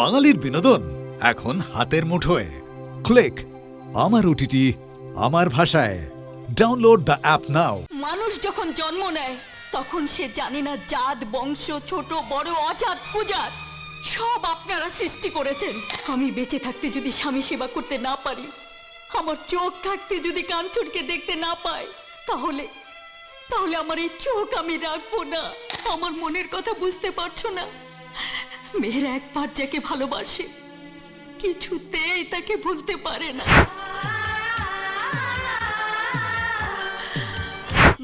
বাঙালির বিনোদন এখন হাতের মুঠোয়। ক্লিক আমার ওটিটি আমার ভাষায়। ডাউনলোড দ্য অ্যাপ নাও। মানুষ যখন জন্ম নেয় তখন সে জানে না জাত বংশ, ছোট বড়, অজাত কুজাত সব আপনারা সৃষ্টি করেছেন। আমি বেঁচে থাকতে যদি স্বামী সেবা করতে না পারি, আমার চোখ থাকতে যদি কাঞ্চনকে দেখতে না পাই, তাহলে তাহলে আমার এই চোখ আমি রাখবো না। আমার মনের কথা বুঝতে পারছো না? মেয়ের একবার যাকে ভালোবাসে কিছুতেই তাকে ভুলতে পারে না।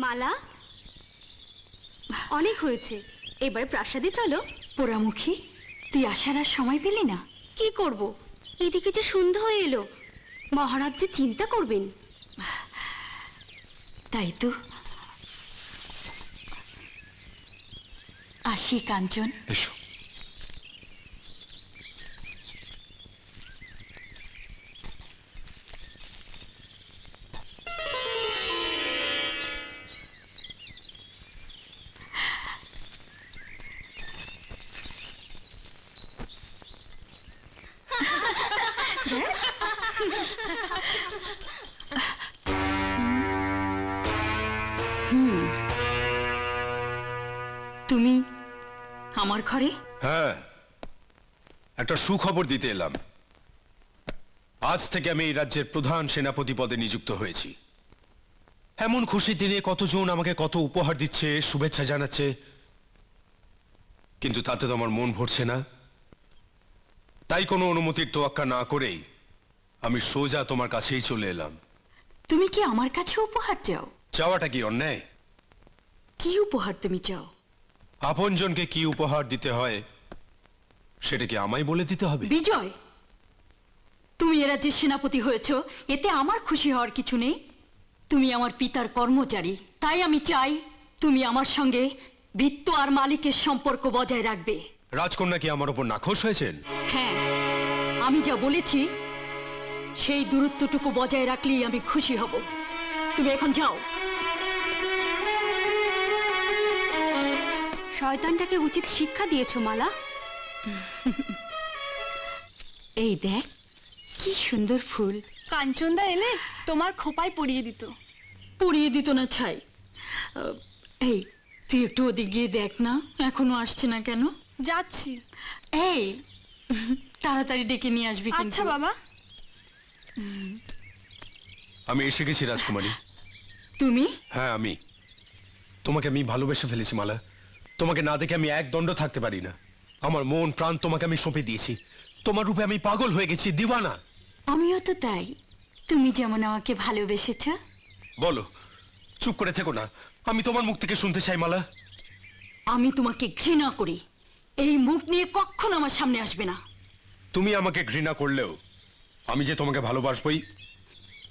মালা, অনেক হয়েছে, এবার প্রাসাদে চলো। পোড়ামুখী, তুই আসার আর সময় পেলি না? কি করব, এদিকে যে সন্ধ্যা হয়ে এলো, মহারাজ যে চিন্তা করবেন। তাই তো। আসি কাঞ্চন। এসো। তুমি আমার ঘরে? হ্যাঁ, একটা সুখবর দিতে এলাম। আজ থেকে আমি এই রাজ্যের প্রধান সেনাপতি পদে নিযুক্ত হয়েছি। এমন খুশি দিনে কতজন আমাকে কত উপহার দিচ্ছে, শুভেচ্ছা জানাচ্ছে, কিন্তু তাতে তো আমার মন ভরছে না। তাই কোনো অনুমতির তোয়াক্কা না করেই আমি সোজা তোমার কাছেই চলে এলাম। তুমি কি আমার কাছে উপহার চাও? চাওয়াটা কি অন্যায়? কি উপহার তুমি চাও? আপনজনকে কি উপহার দিতে হয় সেটা কি আমায় বলে দিতে হবে? বিজয়, তুমি এ রাজ্যের সেনাপতি হয়েছো, এতে আমার খুশি হওয়ার কিছু নেই। তুমি আমার পিতার কর্মচারী, তাই আমি চাই তুমি আমার সঙ্গে ভৃত্য আর মালিকের সম্পর্ক বজায় রাখবে। রাজকন্যা কি আমার উপর নাখোশ হয়েছেন? হ্যাঁ, আমি যা বলেছি সেই দূরত্বটুকু বজায় রাখলেই আমি খুশি হব। তুমি এখন যাও। শয়তানটাকে উচিত শিক্ষা দিয়েছো মালা। এই দেখ কি সুন্দর ফুল। কাঞ্চনদা এলে তোমার খোপায় পরিয়ে দিত। পরিয়ে দিত না ছাই। এই তুই একটু ওদিক গিয়ে দেখ না, এখনো আসছে না কেন? যাচ্ছি। এই তাড়াতাড়ি ডেকে নিয়ে আসবি কিন্তু। আচ্ছা বাবা। আমি এসে গেছি রাজকুমারী। তুমি? হ্যাঁ, তোমাকে আমি ভালোবেসে ফেলেছি মালা। তোমাকে না দেখে আমি এক দণ্ড থাকতে পারি না। আমার মন প্রাণ তোমাকে আমি সঁপে দিয়েছি। তোমার রূপে আমি পাগল হয়ে গেছি, দিওয়ানা। আমিও তো তাই। তুমি যেমন আমাকে ভালোবেসেছ। বলো, চুপ করে থেকো না, আমি তোমার মুখ থেকে শুনতে চাই মালা। আমি তোমাকে ঘৃণা করি, এই মুখ নিয়ে কখনো আমার সামনে আসবে না। তুমি আমাকে ঘৃণা করলেও আমি যে তোমাকে ভালোবাসবই।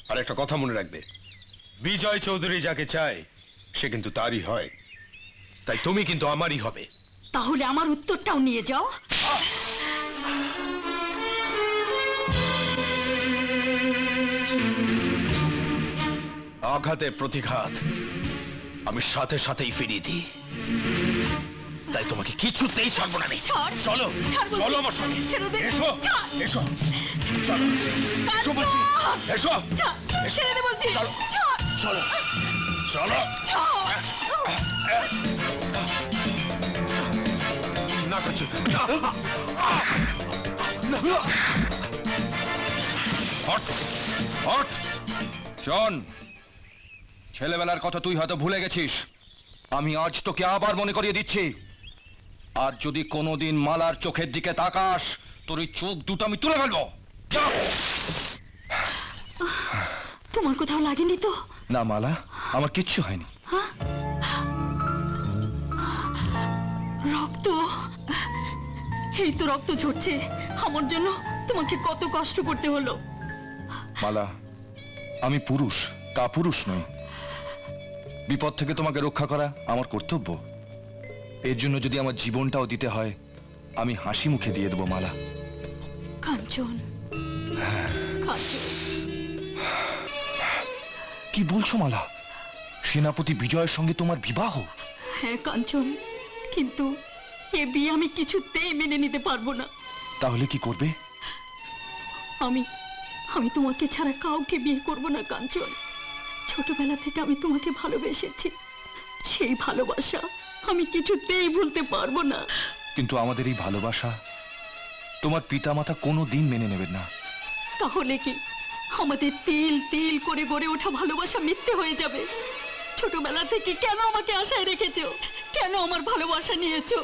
আর একটা কথা মনে রাখবে, বিজয় চৌধুরী যাকে চায় সে কিন্তু তারই হয়। তাই তুমি কিন্তু আমারই হবে। তাহলে আমার উত্তরটাও নিয়ে যাও। আঘাতে প্রতিঘাত আমি সাথে সাথেই ফিরিয়ে দিই। তাই তোমাকে কিছুতেই ছাড়বো না। ছাড়। চলো, ছাড় বলছি। চলো আমার সঙ্গে। ছেড়ে দে। এসো, ছাড়। এসো, চলো, এসো বলছি। এসো, ছাড়, ছেড়ে দে বলছি। চলো। ছাড়, চলো, চলো। ছাড়। না করছি না। Hot, hot. শোন, ছেলেবেলার কথা তুই হয়তো ভুলে গেছিস। আমি আজ তোকে আবার মনে করিয়ে দিচ্ছি। আর যদি কোনোদিন মালার চোখের দিকে তাকাস, তোর এই চোখ দুটো আমি তুলে ফেলবো। যা। তোমার কোথাও লাগেনি তো? না মালা, আমার কিচ্ছু হয়নি। রক্ত, এই তো রক্ত ঝরছে। আমার জন্য তোমাকে কত কষ্ট করতে হলো। মালা, আমি পুরুষ, কাপুরুষ নই। বিপদ থেকে তোমাকে রক্ষা করা আমার কর্তব্য। এর জন্য যদি আমার জীবনটাও দিতে হয়, আমি হাসি মুখে দিয়ে দেবো মালা। কাঞ্চন, কাঞ্চন। কি বলছো মালা? সেনাপতি বিজয়ের সঙ্গে তোমার বিবাহ? হ্যাঁ কাঞ্চন, কিন্তু এ বিয়ে আমি কিছুতেই মেনে নিতে পারবো না। তাহলে কি করবে? আমি আমি তোমাকে ছাড়া কাউকে বিয়ে করব না কাঞ্চন। ছোটবেলা থেকে আমি তোমাকে ভালোবেসেছি, সেই ভালোবাসা আমি কিছুতেই ভুলতে পারবো না। কিন্তু আমাদের এই ভালোবাসা তোমার পিতামাতা কোনো দিন মেনে নেবেন না। তাহলে কি আমাদের তিল তিল করে গড়ে ওঠা ভালোবাসা মিথ্যে হয়ে যাবে? ছোটবেলা থেকে কেন আমাকে আশায় রেখেছো? কেন আমার ভালোবাসা নিয়েছো?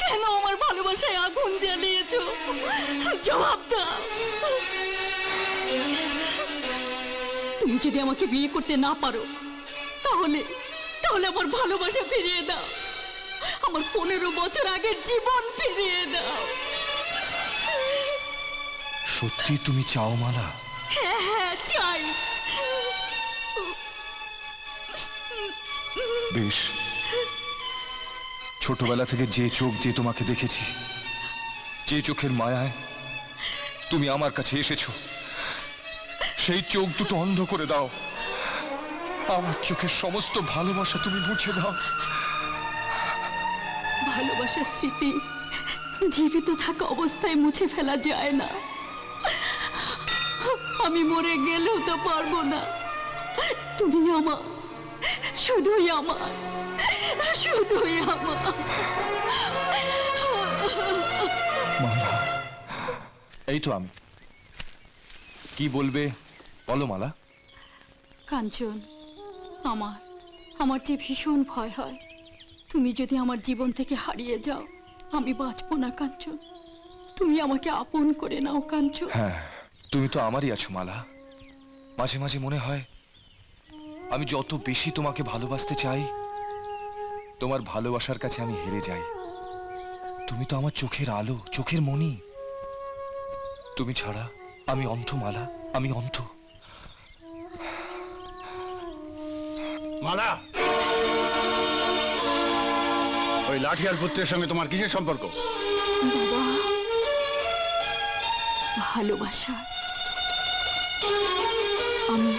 কেন আমার ভালোবাসায় আগুন জ্বালিয়েছো? জবাব দাও। তুমি যদি আমাকে বিয়ে করতে না পারো, তাহলে তাহলে আমার ভালোবাসা ফিরিয়ে দাও। আমার 15 বছর আগের জীবন ফিরিয়ে দাও। সত্যি তুমি চাও মালা? হ্যাঁ হ্যাঁ চাই। বেশ, ছোটবেলা থেকে যে চোখ দিয়ে তোমাকে দেখেছি, যে চোখের মায়ায় তুমি আমার কাছে এসেছো, সেই চোখ দুটো অন্ধ করে দাও। আমার চোখের সমস্ত ভালোবাসা তুমি মুছে দাও। ভালোবাসার স্মৃতি জীবিত থাকা অবস্থায় মুছে ফেলা যায় না। আমি মরে গেলেও তো পারবো না। তুমি আমার, শুধুই আমার, শুধুই আমার। মালা, এই তো আমি। কি বলবে বলো মালা। কাঞ্চন, আমার আমার যে ভীষণ ভয় হয়, তুমি যদি আমার জীবন থেকে হারিয়ে যাও, আমি বাঁচবো না কাঞ্চন। তুমি আমাকে আপন করে নাও কাঞ্চন। হ্যাঁ, তুমি তো আমারই আছো মালা। মাঝে মাঝে মনে হয় আমি যত বেশি তোমাকে ভালোবাসতে চাই, তোমার ভালোবাসার কাছে আমি হেরে যাই। তুমি তো আমার চোখের আলো, চোখের মণি। তুমি ছাড়া আমি অন্ধ মালা, আমি অন্ধ। মালা, ওই লাঠিয়াল পুত্রের সঙ্গে তোমার কিসের সম্পর্ক? বাবা, ভালোবাসা। আমি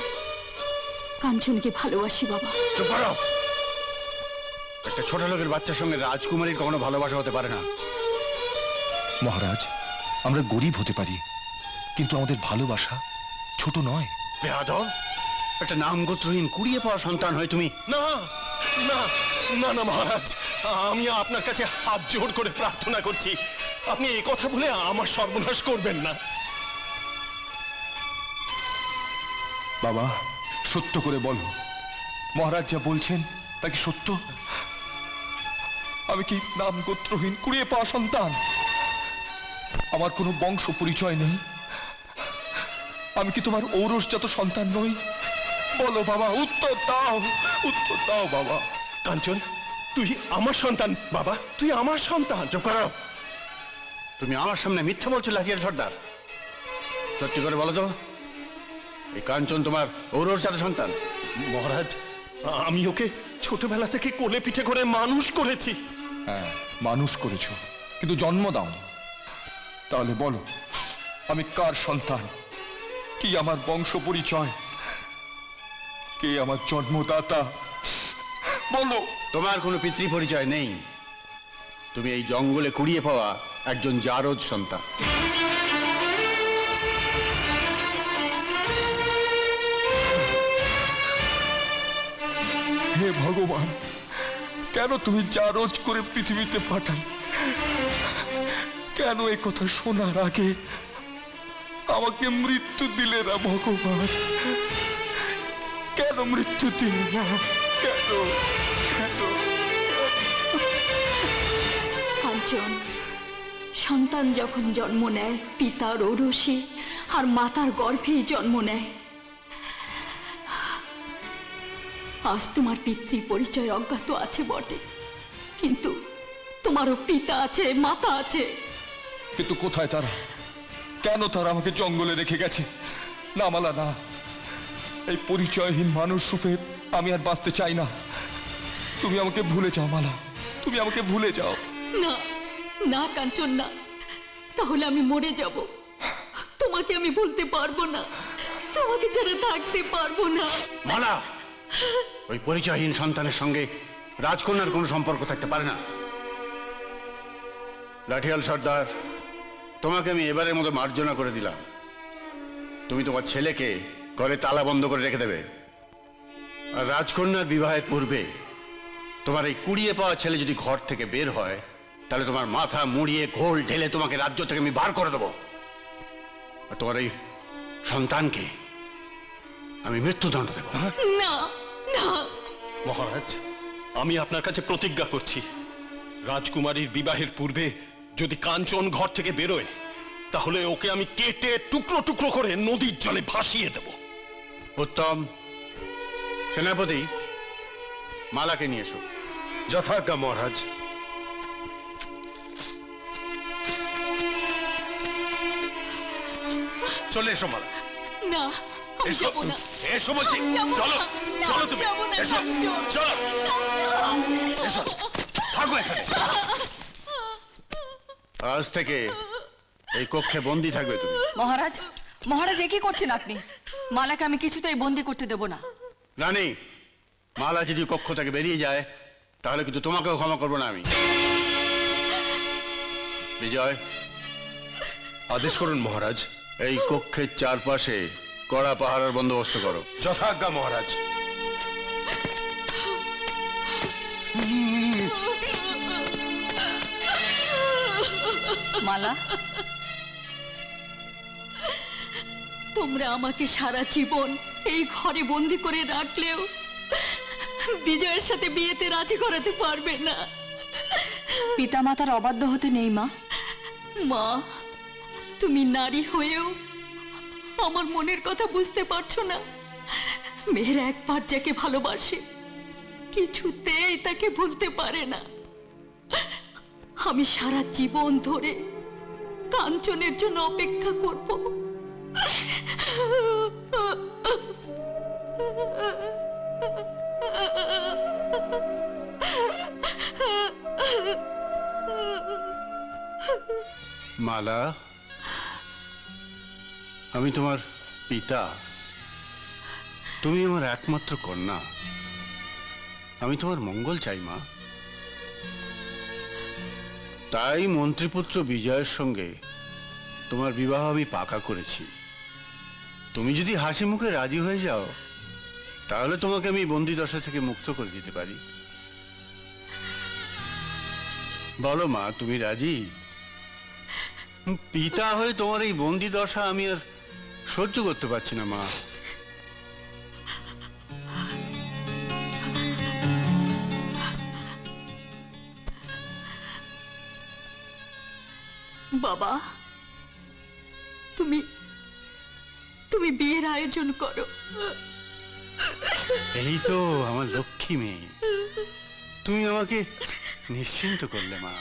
কাঞ্চনকে ভালোবাসি বাবা। চুপ করো। একটা ছোট লোকের বাচ্চার সঙ্গে রাজকুমারীর কখনো ভালোবাসা হতে পারে না। মহারাজ, আমরা গরিব হতে পারি, কিন্তু আমাদের ভালোবাসা ছোট নয়। বেয়াদব, একটা নাম গোত্রহীন কুড়িয়ে পাওয়া সন্তান হয়ে তুমি। না না না না মহারাজ, আমি আপনার কাছে হাত জোড় করে প্রার্থনা করছি, আপনি এই কথা বলে আমার সর্বনাশ করবেন না। বাবা, সত্য করে বলো, মহারাজ যা বলছেন তা কি সত্য? আমি কি নাম গোত্রহীন কুড়িয়ে পাওয়া সন্তান? আমার কোনো বংশ পরিচয় নেই? আমি কি তোমার ঔরসজাত সন্তান নই? বলো বাবা, উত্তর দাও, উত্তর দাও বাবা। কাঞ্চন, তুই আমার সন্তান বাবা, তুই আমার সন্তান। চুপ করো। তুমি আমার সামনে মিথ্যা বলছো লাঠিয়াল সর্দার। সত্যি করে বলো তো, এই কাঞ্চন তোমার ঔরসজাত সন্তান? মহারাজ, আমি ওকে ছোটবেলা থেকে কোলে পিঠে করে মানুষ করেছি। হ্যাঁ, মানুষ করেছো, কিন্তু জন্ম দাওনি। তাহলে বলো, আমি কার সন্তান? কি আমার বংশ পরিচয়? কে আমার জন্মদাতা? বলো। তোমার কোনো পিতৃ পরিচয় নেই। তুমি এই জঙ্গলে কুড়িয়ে পাওয়া একজন জারজ সন্তান। হে ভগবান, কেন তুমি জারজ করে পৃথিবীতে পাঠাই? কেন এ কথা শোনার আগে আমাকে মৃত্যু দিলে না ভগবান? কেন মৃত্যু দিলে না? কেন কেন? কাঞ্চন, সন্তান যখন জন্ম নেয় পিতার ঔরসে আর মাতার গর্ভেই জন্ম নেয়। আজ তোমার পিতৃ পরিচয় অজ্ঞাত আছে বটে, কিন্তু তোমারও পিতা আছে, মাতা আছে। কিন্তু কোথায় তারা? কেন তারা আমাকে জঙ্গলে রেখে গেছে? না মালা, না, এই পরিচয়হীন মানুষ রূপে আমি আর বাঁচতে চাই না। তুমি আমাকে ভুলে যাও মালা, তুমি আমাকে ভুলে যাও। না না কাঞ্চন, না, তাহলে আমি মরে যাব। তোমাকে আমি ভুলতে পারবো না, তোমাকে ছাড়া থাকতে পারবো না। মালা, ওই পরিচয়হীন সন্তানের সঙ্গে রাজকন্যার কোনো সম্পর্ক থাকতে পারে না। লাঠিয়াল সর্দার, তোমাকে আমি এবারের মতো মার্জনা করে দিলাম। তুমি তোমার ছেলেকে ঘরে তালা বন্ধ করে রেখে দেবে, আর রাজকন্যার বিবাহের পূর্বে তোমার এই কুড়িয়ে পাওয়া ছেলে যদি ঘর থেকে বের হয়, তাহলে তোমার মাথা মুড়িয়ে ঘোল ঢেলে তোমাকে রাজ্য থেকে আমি বার করে দেবো। আর তোমার এই সন্তানকে আমি মৃত্যুদণ্ড দেব। না না, মহারাজ, আমি আপনার কাছে প্রতিজ্ঞা করছি, রাজকুমারীর বিবাহের পূর্বে যদি কাঞ্চন ঘর থেকে বেরোয়, তাহলে ওকে আমি কেটে টুকরো টুকরো করে নদীর জলে ভাসিয়ে দেব। উত্তম। সেনাপতি, মালাকে নিয়ে এসো। যথাজ্ঞা মহারাজ। চলে এসো মালা। না, আমি এসো, যাবো না। এসো বলছি। আমি যাবো চলো, না। না, চলো আমি তুমি। যাবো না, এসো, কাঞ্চন। চলো। কাঞ্চন। এসো, থাকো এখানে। আজ থেকে এই কক্ষে বন্দি থাকবে তুমি। মহারাজ, মহারাজ এ কি করছেন আপনি? মালাকে আমি কিছুতেই বন্দি করতে দেব না। রানী, মালা যদি কক্ষ থেকে বেরিয়ে যায়, তাহলে কিন্তু তোমাকেও ক্ষমা করবো না আমি। বিজয়, আদেশ করুন মহারাজ। এই কক্ষের চারপাশে কড়া পাহারার বন্দোবস্ত করো। যথাজ্ঞা মহারাজ। মালা, তোমরা আমাকে সারা জীবন এই ঘরে বন্দি করে রাখলেও বিজয়ের সাথে বিয়েতে রাজি করাতে পারবে না। পিতামাতার অবাধ্য হতে নেই মা। মা, তুমি নারী হয়েও আমার মনের কথা বুঝতে পারছো না। মেয়ের একবার যাকে ভালোবাসে কিছুতেই তাকে ভুলতে পারে না। আমি সারা জীবন ধরে কাঞ্চনের জন্য অপেক্ষা করব। মালা, আমি তোমার পিতা, তুমি আমার একমাত্র কন্যা। আমি তোমার মঙ্গল চাই মা। তাই মন্ত্রীপুত্র বিজয়ের সঙ্গে তোমার বিবাহ আমি পাকা করেছি। তুমি যদি হাসি মুখে রাজি হয়ে যাও, তাহলে তোমাকে আমি বন্দি দশা থেকে মুক্ত করে দিতে পারি। বলো মা, তুমি রাজি? পিতা হয়ে তোমার এই বন্দি দশা আমি আর সহ্য করতে পারছি না মা। বাবা, তুমি তুমি বিয়ের আয়োজন করো। এই তো আমার লক্ষ্মী মেয়ে, তুমি আমাকে নিশ্চিন্ত করলে মা।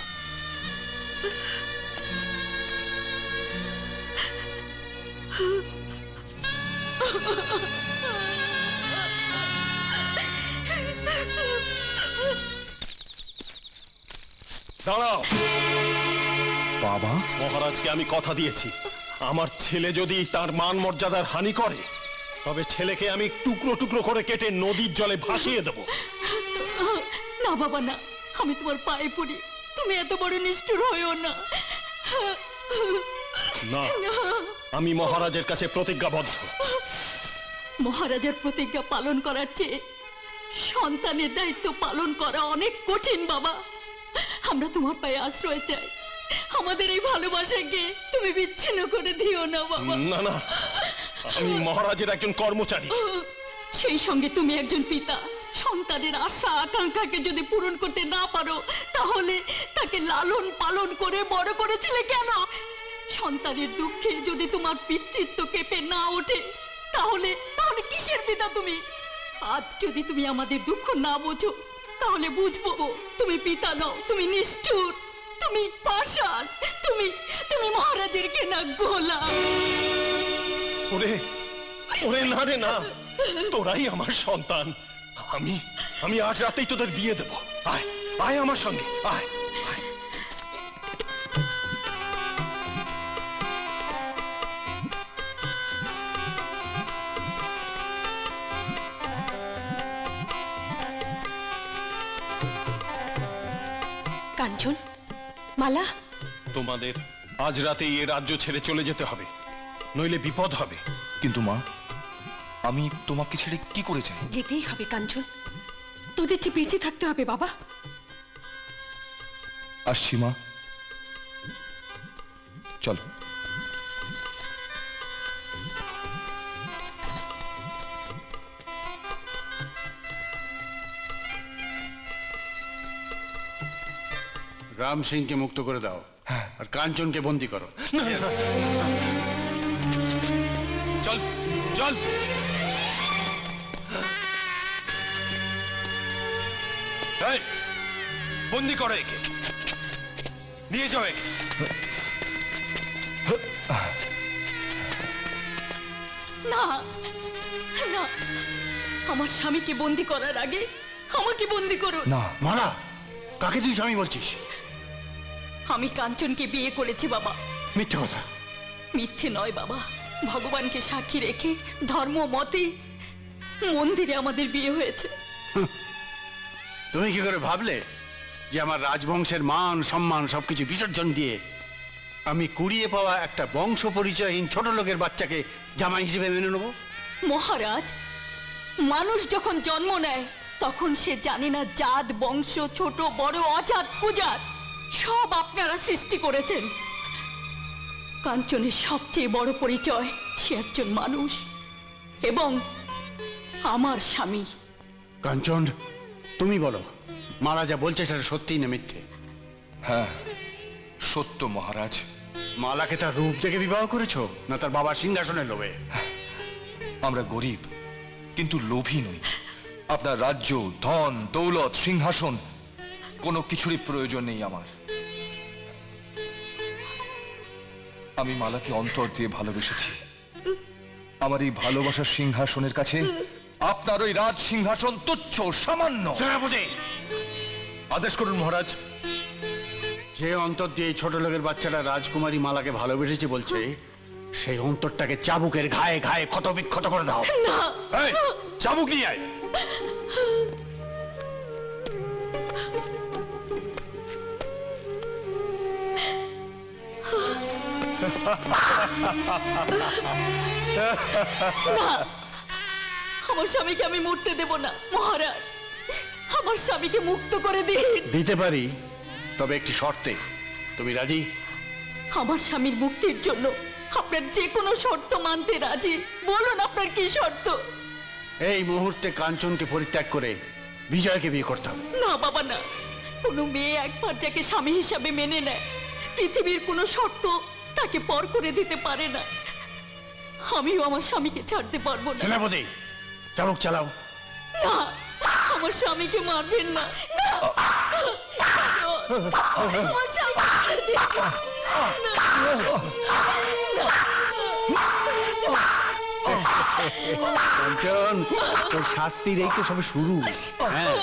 দাঁড়াও। বাবা, মহারাজকে আমি কথা দিয়েছি, আমার ছেলে যদি তার মান মর্যাদার হানি করে, তবে ছেলেকে আমি টুকরো টুকরো করে কেটে নদীর জলে ভাসিয়ে দেব। না বাবা না, আমি তোমার পায়ে পড়ি, তুমি এত বড় নিষ্ঠুর হয়েও না। না, আমি মহারাজের কাছে প্রতিজ্ঞাবদ্ধ। মহারাজার প্রতিজ্ঞা পালন করার চেয়ে সন্তানের দায়িত্ব পালন করা অনেক কঠিন বাবা। আমরা তোমার পায়ে আশ্রয় চাই, আমাদের এই ভালোবাসাকে তুমি বিচ্ছিন্ন করে দিও না বাবা। না না, আমি মহারাজের একজন কর্মচারী। সেই সঙ্গে তুমি একজন পিতা। সন্তানের আশা আকাঙ্ক্ষাকে যদি পূরণ করতে না পারো, তাহলে তাকে লালন পালন করে বড় করেছিলে কেন? সন্তানের দুঃখে যদি তোমার পিতৃত্ব কেঁপে না ওঠে, তাহলে তাহলে কিসের পিতা তুমি? আজ যদি তুমি আমাদের দুঃখ না বোঝো, তাহলে বুঝবো তুমি পিতা নও, তুমি নিষ্ঠুর, তুমি পাষাণ, তুমি তুমি মহারাজের কেনা গোলাম। ওরে ওরে, না রে না, তোরাই আমার সন্তান। আমি আজ রাতেই তোদের বিয়ে দেব। আয় আয় আমার সঙ্গে, আয় আয়। কাঞ্চন, মালা, তোমাদের আজ রাতেই এ রাজ্য ছেড়ে চলে যেতে হবে, নইলে বিপদ হবে। কিন্তু মা, আমি তোমাকে ছেড়ে কি করে যাই? যেতেই হবে কাঞ্চন, তোদের যে বেঁচে থাকতে হবে বাবা। আসছি মা, চলো। রাম সিংকে মুক্ত করে দাও আর কাঞ্চনকে বন্দি করো। চল চল। এই, বন্দি করো একে, নিয়ে যাও একে। না না, আমার স্বামীকে বন্দি করার আগে আমাকে বন্দি করুন। না মালা, কাকে তুই স্বামী বলছিস? আমি কাঞ্চনকে বিয়ে করেছি বাবা। মিথ্যে কথা। মিথ্যে নয় বাবা, ভগবানকে সাক্ষী রেখে ধর্ম মতে মন্দিরে আমাদের বিয়ে হয়েছে। তুমি কি করে ভাবলে যে আমার রাজবংশের মান সম্মান সবকিছু বিসর্জন দিয়ে আমি কুড়িয়ে পাওয়া একটা বংশ পরিচয়হীন ছোট লোকের বাচ্চাকে জামাই হিসেবে মেনে নেবো? মহারাজ, মানুষ যখন জন্ম নেয় তখন সে জানে না জাত বংশ, ছোট বড় অজাত কুজাত সব আপনারা সৃষ্টি করেছেন। কাঞ্চনের সবচেয়ে বড় পরিচয় সে একজন মানুষ এবং আমার স্বামী। কাঞ্চন, তুমি বলো, মালা যা বলছে সেটা সত্যিই না মিথ্যে? হ্যাঁ, সত্য মহারাজ। মালাকে তার রূপ দেখে বিবাহ করেছো না তার বাবার সিংহাসনের লোভে? আমরা গরিব কিন্তু লোভী নই। আপনার রাজ্য, ধন, দৌলত, সিংহাসন কোনো কিছুরই প্রয়োজন নেই আমার। আমি মালাকে অন্তর দিয়ে ভালোবেসেছি। আমার এই ভালোবাসার সিংহাসনের কাছে আপনার ওই রাজ সিংহাসন তুচ্ছ, সামান্য। সেনাপতি, আদেশ করুন মহারাজ। যে অন্তর দিয়ে এই ছোট লোকের বাচ্চাটা রাজকুমারী মালাকে ভালোবেসেছে বলছে, সেই অন্তরটাকে চাবুকের ঘায়ে ঘায়ে ক্ষত বিক্ষত করে দাও। এই, চাবুক নিয়ে আয়। আমার স্বামীকে আমি মরতে দেব না মহারাজ, আমার স্বামীকে মুক্ত করে দিন। দিতে পারি, তবে একটি শর্তে। তুমি রাজি? আমার স্বামীর মুক্তির জন্য আপনার যে কোনো শর্ত মানতে রাজি। বলুন আপনার কি শর্ত? এই মুহূর্তে কাঞ্চনকে পরিত্যাগ করে বিজয়কে বিয়ে করতে হবে। না বাবা না, কোনো মেয়ে একবার যাকে স্বামী হিসাবে মেনে নেয় পৃথিবীর কোনো শর্ত তাকে পর করে দিতে পারে না। আমিও আমার স্বামীকে ছাড়তে পারবো না। সেনাপতি, চাবুক চালাও। না, আমার স্বামীকে মারবেন না। না, আমার স্বামীকে ছেড়ে দিন। কাঞ্চন, তোর শাস্তির এই তো সবে শুরু। হ্যাঁ,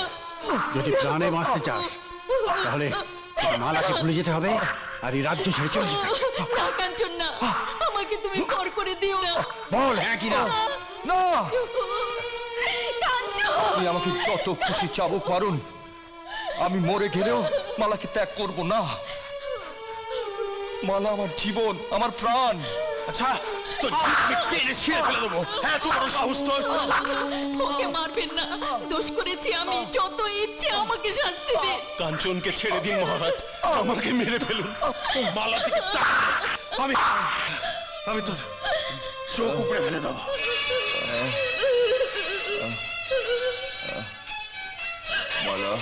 যদি প্রাণে বাঁচতে চাস তাহলে মালাকে ভুলে যেতে হবে আর এই রাজ্য ছেড়ে চলে যেতে হবে। না কাঞ্চন না, আমাকে তুমি পর করে দিও না। বল হ্যাঁ কি না? না, কাঞ্চন! আপনি আমাকে যত খুশি চাবুক মারুন, আমি মরে গেলেও মালাকে ত্যাগ করব না। মালা আমার জীবন, আমার প্রাণ। আচ্ছা, তো জিভ টেনে ছিঁড়ে ফেলে দেবো। হ্যাঁ, তো বড় সাহস তোর। ওকে মারবেন না, দোষ করেছি আমি। যত ইচ্ছে আমাকে শাস্তি দিন। কাঞ্চনকে ছেড়ে দিন মহারাজ, আমাকে মেরে ফেলুন। মালা দিকে আমি তোর চোখ উপড়ে ফেলে দেবো। মালা,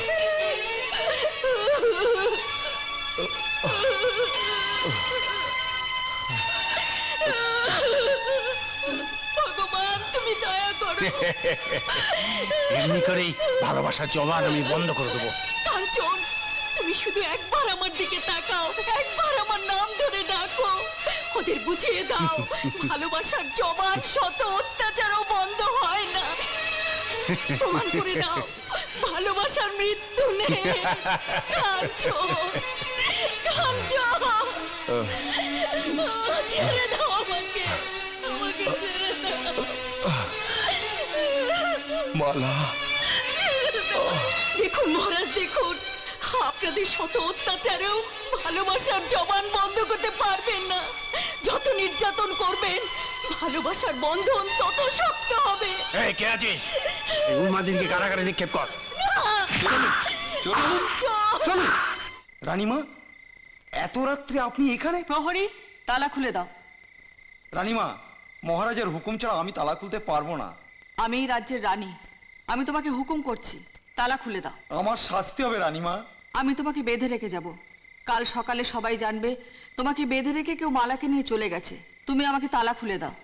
ভগবান তুমি দয়া করো। এমনি করেই ভালোবাসার জবান আমি বন্ধ করে দেবো। কাঞ্চন, তুমি শুধু একবার আমার দিকে তাকাও, একবার আমার নাম ধরে ডাকো। ওদের বুঝিয়ে দাও ভালোবাসার জবান শত অত্যাচারও বন্ধ হয় না। প্রমাণ করে দাও ভালোবাসার মৃত্যু নেই। কাঞ্চন, কাঞ্চন, ছেড়ে দাও আমাকে, আমাকে ছেড়ে দাও। মালা, দেখুন মহারাজ, দেখুন আপনাদের শত অত্যাচারেও ভালোবাসার জবান বন্ধ করতে পারবেন না। যত নির্যাতন করবেন ভালোবাসার বন্ধন তত শক্ত হবে। এই কে আছিস? এই উন্মাদিনকে কারাগারে নিক্ষেপ কর। কাঞ্চন! রানীমা, এত রাত্রে আপনি এখানে? প্রহরী, তালা খুলে দাও। রানীমা, মহারাজের হুকুম ছাড়া আমি তালা খুলতে পারবো না। আমি এই রাজ্যের রানী, আমি তোমাকে হুকুম করছি, তালা খুলে দাও। আমার শাস্তি হবে রানীমা। আমি তোমাকে বেঁধে রেখে যাব। কাল সকালে সবাই জানবে তোমাকে বেঁধে রেখে কেউ মালাকে নিয়ে চলে গেছে। তুমি আমাকে তালা খুলে দাও।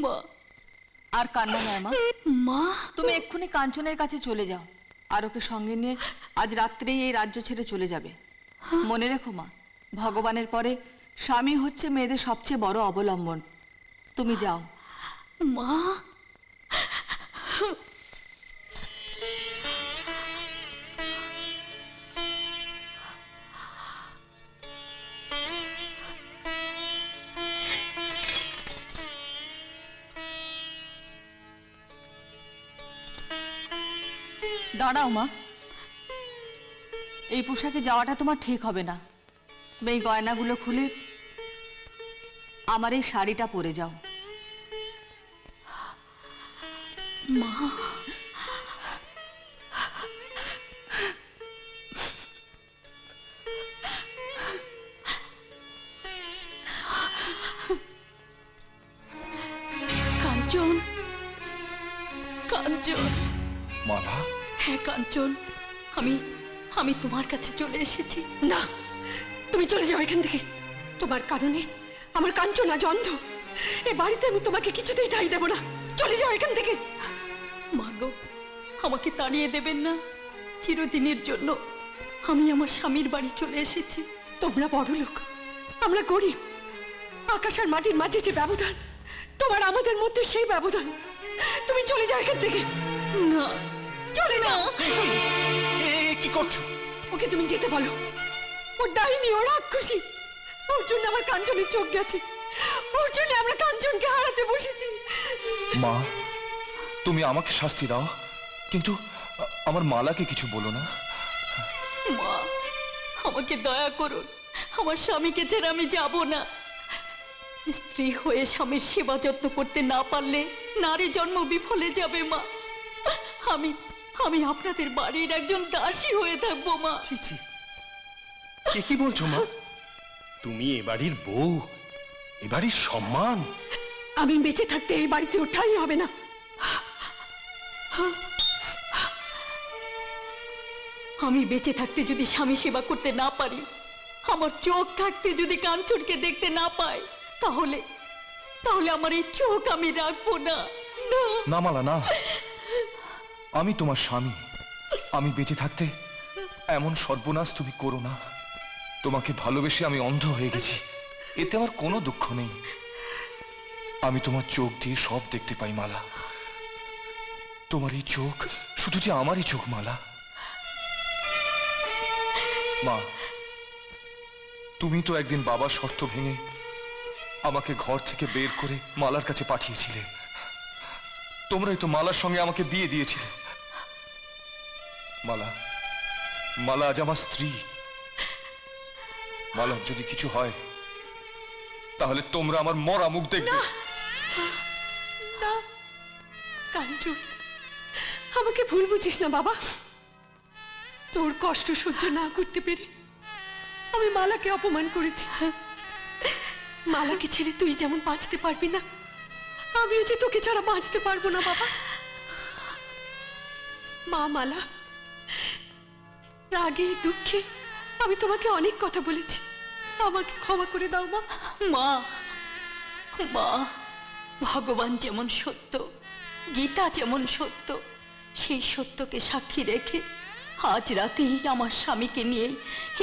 মা, আর কান্না নয় মা, মা, তুমি এক্ষুনি কাঞ্চনের কাছে চলে যাও আর ওকে সঙ্গে নিয়ে আজ রাত্রেই এই রাজ্য ছেড়ে চলে যাবে। মনে রেখো মা, ভগবানের পরে স্বামী হচ্ছে মেয়েদের সবচেয়ে বড় অবলম্বন। তুমি যাও। মা। দাঁড়াও মা, এই পোশাকে যাওয়াটা তোমার ঠিক হবে না। তুমি এই গয়নাগুলো খুলে আমার এই শাড়িটা পরে যাও। মা, কাঞ্চন, কাঞ্চন। মালা, হ্যাঁ কাঞ্চন, আমি তোমার কাছে চলে এসেছি। না, তুমি চলে যাও এখান থেকে। তোমার কারণে আমার কাঞ্চন আজ অন্ধ। এ বাড়িতে আমি তোমাকে কিছুতেই ঠাঁই দেব না। চলে যাও এখান থেকে। মা গো, আমাকে তাড়িয়ে দেবেন না। চিরদিনের জন্য আমি আমার স্বামীর বাড়ি চলে এসেছি। তোমরা বড় লোক, আমরা গরিব। আকাশ আর মাটির মাঝে যে ব্যবধান, তোমার আমাদের মধ্যে সেই ব্যবধান। তুমি চলে যাও এখান থেকে। না, চলে যাও। কি করছো? ওকে তুমি যেতে বলো। ও ডাইনি, ও রাক্ষসী। ওর জন্য আমার কাঞ্চনের চোখ গেছে। ওর জন্য আমরা কাঞ্চনকে হারাতে বসেছি। মা, তুমি আমাকে শাস্তি দাও, কিন্তু আমার মালাকে কিছু বলো না। মা, আমাকে দয়া করুন। আমার স্বামীকে ছেড়ে আমি যাব না। স্ত্রী হয়ে স্বামীর সেবা যত্ন করতে না পারলে নারী জন্ম বিফলে যাবে মা। আমি আপনাদের বাড়ির একজন দাসী হয়ে থাকবো মা। ছি ছি, কি বলছো মা? তুমি এ বাড়ির বউ, এ বাড়ির সম্মান। আমি বেঁচে থাকতে এই বাড়িতে ওঠাই হবে না। আমি বেঁচে থাকতে যদি স্বামী সেবা করতে না পারি, আমার চোখ থাকতে যদি কাঞ্চনকে দেখতে না পাই, তাহলে আমার এই চোখ আমি রাখবো না। না মালা, না। আমি তোমার স্বামী। আমি বেঁচে থাকতে এমন সর্বনাশ তুমি করো না। তোমাকে ভালোবেসে আমি অন্ধ হয়ে গেছি, এতে আমার কোনো দুঃখ নেই। আমি তোমার চোখ দিয়ে সব দেখতে পাই মালা। তোমার এই চোখ শুধু যে আমারই চোখ মালা। মা, তুমি তো একদিন বাবার শর্ত ভেঙে আমাকে ঘর থেকে বের করে মালার কাছে পাঠিয়েছিলে। তোমরাই তো মালার সঙ্গে আমাকে বিয়ে দিয়েছিলে। মালা আজ আমার স্ত্রী। মালার যদি কিছু হয় তাহলে তোমরা আমার মরা মুখ দেখবে। না কাঞ্চন, আমাকে ভুল বুঝিস না বাবা। তোর কষ্ট সহ্য না করতে পেরে আমি মালাকে অপমান করেছি। মালাকে ছেড়ে তুই যেমন বাঁচতে পারবি না, আমিও যে তোকে ছাড়া বাঁচতে পারবো না বাবা। মা মালা, রাগে দুঃখে আমি তোমাকে অনেক কথা বলেছি, আমাকে ক্ষমা করে দাও মা। মা, মা, ভগবান যেমন সত্য, গীতা যেমন সত্য, সেই সত্যকে সাক্ষী রেখে আজ রাতেই আমার স্বামীকে নিয়ে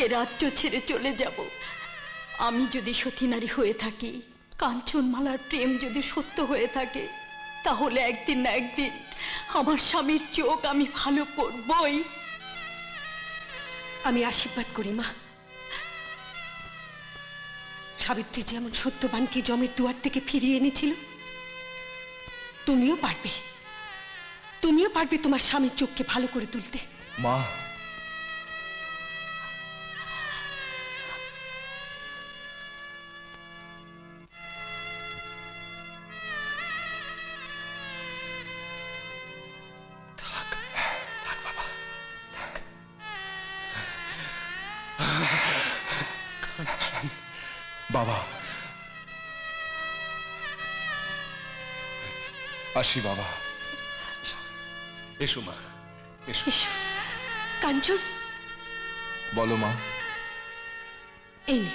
এ রাজ্য ছেড়ে চলে যাব। আমি যদি সতীনারী হয়ে থাকি, কাঞ্চনমালার প্রেম যদি সত্য হয়ে থাকে, তাহলে একদিন না একদিন আমার স্বামীর চোখ আমি ভালো করবই। আমি আশীর্বাদ করি মা, সাবিত্রী যেমন সত্যবানকে জমের দুয়ার থেকে ফিরিয়ে এনেছিল, তুমিও পারবে, তুমিও পারবে তোমার স্বামীর চোখকে ভালো করে তুলতে। মা, বাবা আসি বাবা। এসো মা, এসো। এসো কাঞ্চন, বলো মা। এই নে,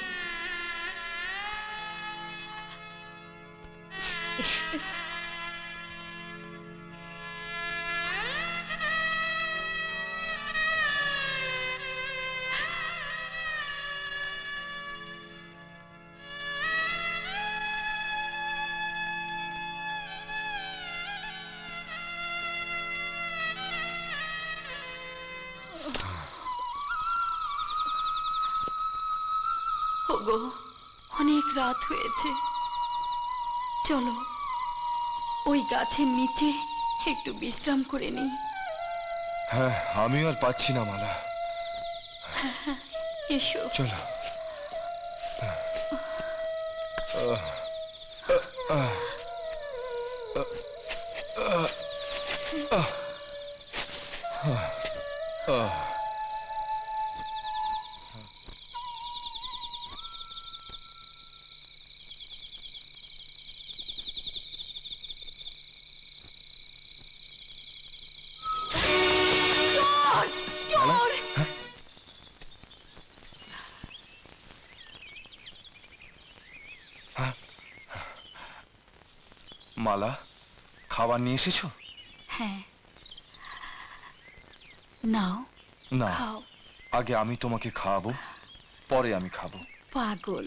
এসো। ওগো, অনেক রাত হয়েছে, চলো ওই গাছের নিচে একটু বিশ্রাম করে নিই। হ্যাঁ, আমি আর পাচ্ছি না মালা, এসো। চলো। মালা, খাবার নিয়ে এসেছো? হ্যাঁ, নাও না, খাও। আগে আমি তোমাকে খাওয়াবো, পরে আমি খাবো। পাগল।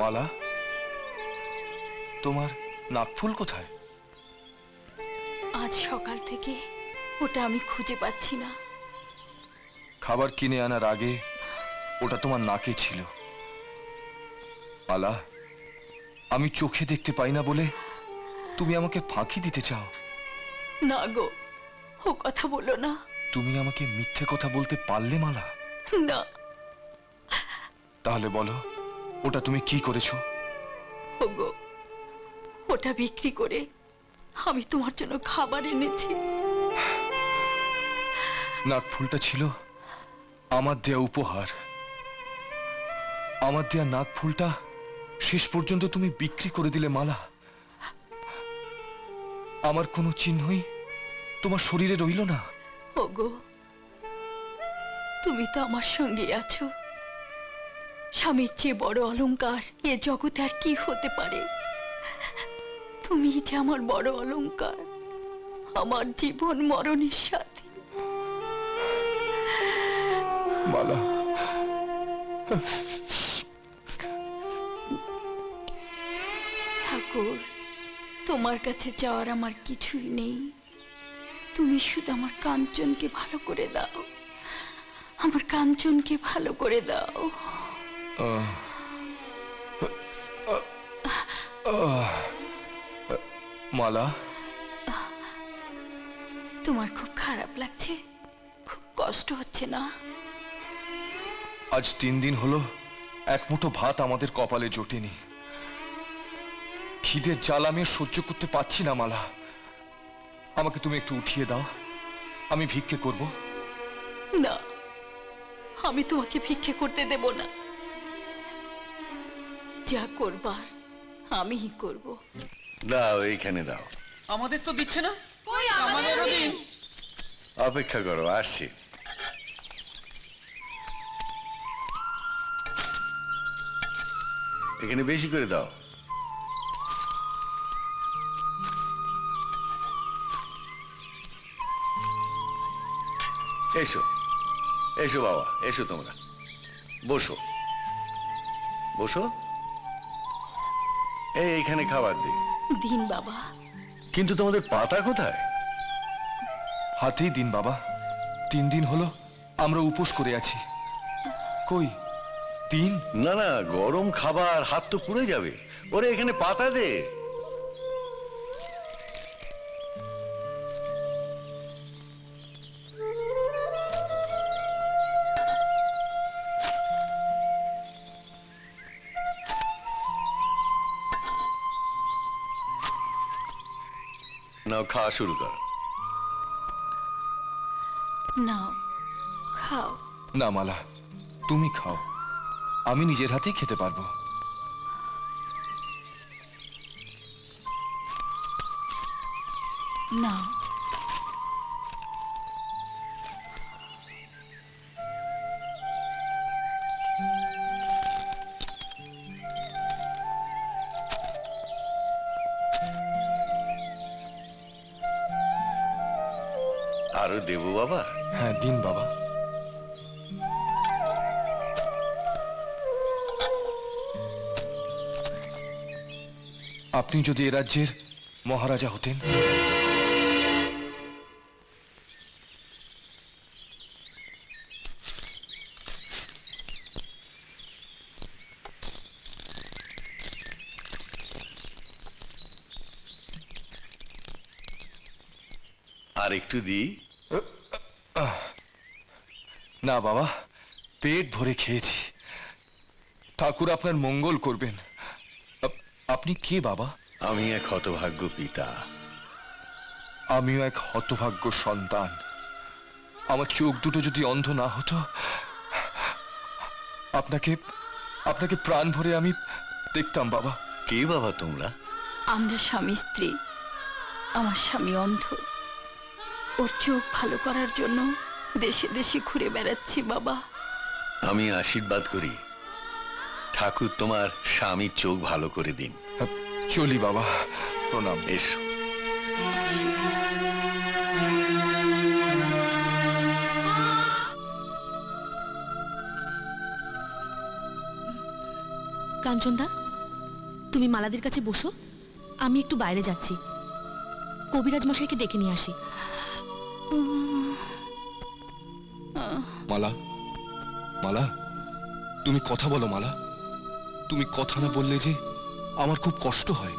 মালা, তোমার নাকফুল কোথায়? আজ সকাল থেকে ওটা আমি খুঁজে পাচ্ছি না। খাবার কিনে আনার আগে ওটা তোমার নাকে ছিল। মালা, আমি চোখে দেখতে পাই না বলে তুমি আমাকে ফাঁকি দিতে চাও? না গো, ও কথা বলো না। তুমি আমাকে মিথ্যে কথা বলতে পারলে মালা? না। তাহলে বলো, ওটা তুমি কি করেছো? ওগো, ওটা বিক্রি করে আমি তোমার জন্য খাবার এনেছি। নাকফুলটা ছিল আমার দেয়া উপহার। আমার দেয়া নাকফুলটা শেষ পর্যন্ত তুমি বিক্রি করে দিলে মালা। আমার কোনো চিহ্নই তোমার শরীরে রইল না। ওগো, তুমি তো আমার সঙ্গে আছো। স্বামীর চেয়ে বড় অলংকার এ জগতে আর কি হতে পারে? তুমি যে আমার বড় অলংকার, আমার জীবন মরণের সাথী। মালা, ঠাকুর, তোমার কাছে যাওয়ার আমার কিছুই নেই। তুমি শুধু আমার কাঞ্চনকে ভালো করে দাও, আমার কাঞ্চনকে ভালো করে দাও। মালা, তোমার খুব খারাপ লাগছে? খুব কষ্ট হচ্ছে না? আজ 3 দিন হলো এক মুঠো ভাত আমাদের কপালে জোটেনি। খিদের জ্বালা আমি আর সহ্য করতে পারছি না মালা। আমাকে তুমি একটু উঠিয়ে দাও, আমি ভিক্ষে করব। না, আমি তোমাকে ভিক্ষে করতে দেব না। যা করবার আমিই করব। দাও, এইখানে দাও। আমাদের তো দিচ্ছে না। কই অপেক্ষা করো, আসছি। এখানে বেশি করে দাও। এসো এসো বাবা, এসো তোমরা, বসো বসো। এইখানে খাবার দিই। দিন বাবা। কিন্তু তোমাদের পাতা কোথায়? হাতেই দিন বাবা, 3 দিন হলো আমরা উপোস করে আছি। কই দিন? না না, গরম খাবার, হাত তো পুড়ে যাবে। ওরে এখানে পাতা দে। নাও, খাওয়া শুরু করো। নাও খাও। না মালা, তুমি খাও, আমি নিজের হাতেই খেতে পারবো। নাও। আরো দেবো বাবা? হ্যাঁ দিন বাবা। আপনি যদি এ রাজ্যের মহারাজা হতেন, আর একটু দিই? না বাবা, পেট ভরে খেয়েছি। ঠাকুর আপনার মঙ্গল করবেন। আপনি কে বাবা? আমি এক হতভাগ্য পিতা। আমিও এক হতভাগ্য সন্তান। আমার চোখ দুটো যদি অন্ধ না হতো, আপনাকে আপনাকে প্রাণ ভরে আমি দেখতাম বাবা। কে বাবা তোমরা? আমরা স্বামী স্ত্রী। আমার স্বামী অন্ধ, ওর চোখ ভালো করার জন্য দেশে দেশে ঘুরে বেড়াচ্ছি বাবা। আমি আশীর্বাদ করি, ঠাকুর তোমার স্বামীর চোখ ভালো করে দিন। চলি বাবা, প্রণাম। এসো। কাঞ্চনদা, তুমি মালাদের কাছে বসো, আমি একটু বাইরে যাচ্ছি। কবিরাজ মশাইকে ডেকে নিয়ে আসি। মালা, মালা, তুমি কথা বলো মালা। তুমি কথা না বললে যে আমার খুব কষ্ট হয়।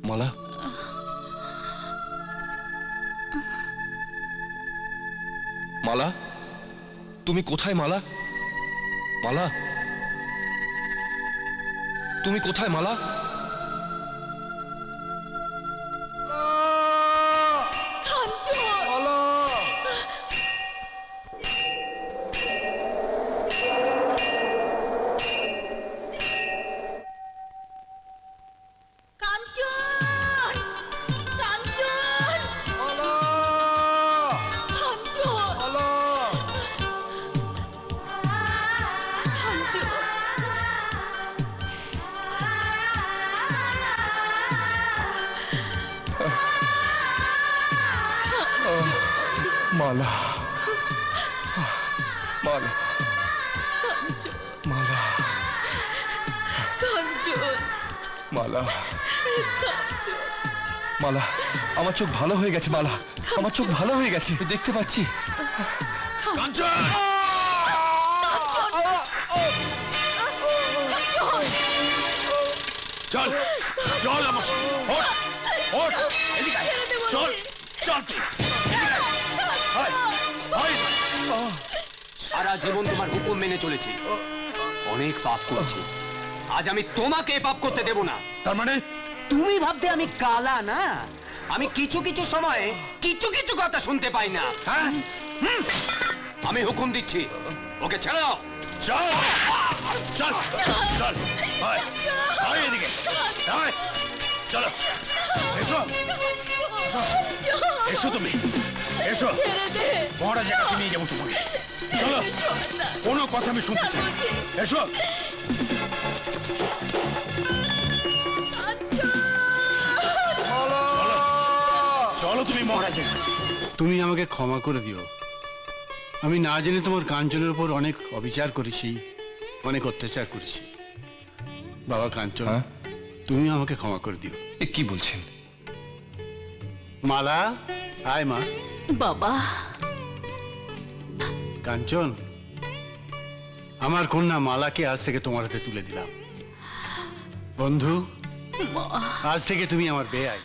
মালা, মালা, তুমি কোথায় মালা? মালা, তুমি কোথায় মালা? মালা, মালা, মালা, মালা, মালা, আমার চোখ ভালো হয়ে গেছে মালা, আমার চোখ ভালো হয়ে গেছে, দেখতে পাচ্ছি। চল চল আমার সঙ্গে, ওঠ ওঠ, এদিকে আয়, চল চল তুই, এদিকে আয়, আয়, আয়। সারা জীবন তোমার হুকুম মেনে চলেছি, অনেক পাপ করেছি, আজ আমি তোমাকে পাপ করতে দেব না। তার মানে তুমি ভাবতে আমি কালা না? আমি কিছু কিছু সময় কিছু কিছু কথা শুনতে পাই না। হ্যাঁ, আমি হুকুম দিচ্ছি, ওকে ছেড়াও। চল চল চল, আয়, আয় এদিকে, আয়, চলো। এসো এসো তুমি এসো মহারাজের কাছে নিয়ে যাবো তোমাকে চলো কোনো কথা আমি শুনতে চাই না। এসো চলো তুমি মহারাজের কাছে। তুমি আমাকে ক্ষমা করে দিও। আমি না জেনে তোমার কাঞ্চনের উপর অনেক অবিচার করেছি, অনেক অত্যাচার করেছি। বাবা কাঞ্চন, তুমি আমাকে ক্ষমা করে দিও। এ কি বলছেন? মালা, আয় মা। বাবা, কাঞ্চন, আমার কন্যা মালাকে আজ থেকে তোমার হাতে তুলে দিলাম। বন্ধু, আজ থেকে তুমি আমার বেয়াই।